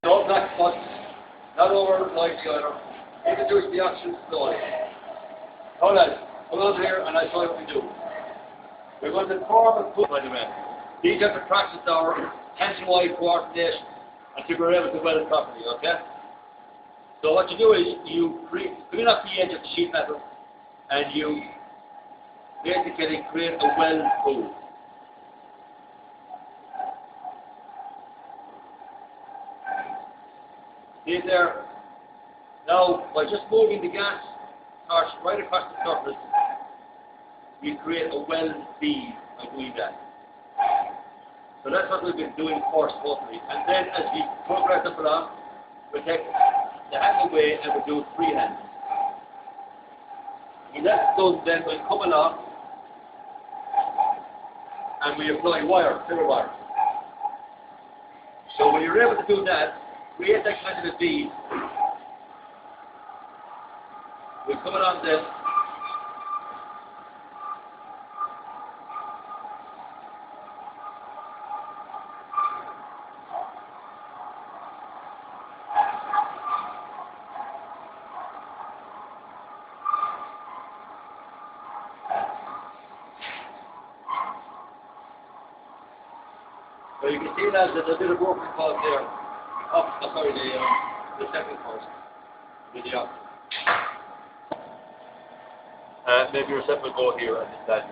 No black spots, not over like the other. Introduce the action slowly. Now lads, come over here and I'll show you what we do. We're going to form a foot by the way. These are to practice our tension-wide coordination until we're able to weld it properly, okay? So what you do is you clean up the edge of the sheet metal and you basically create a weld pool. See it there? Now, by just moving the gas torch right across the surface, we create a weld bead by doing that. So that's what we've been doing first, hopefully. And then as we progress up along, we take the hand away and we do freehand. When that's done, then we'll come along and we apply wire, silver wire. So when you're able to do that, create that kind of a bead, we'll come along then. So you can see that there's a bit of work involved there. The second course. With the opposite. Maybe your step will go here and that.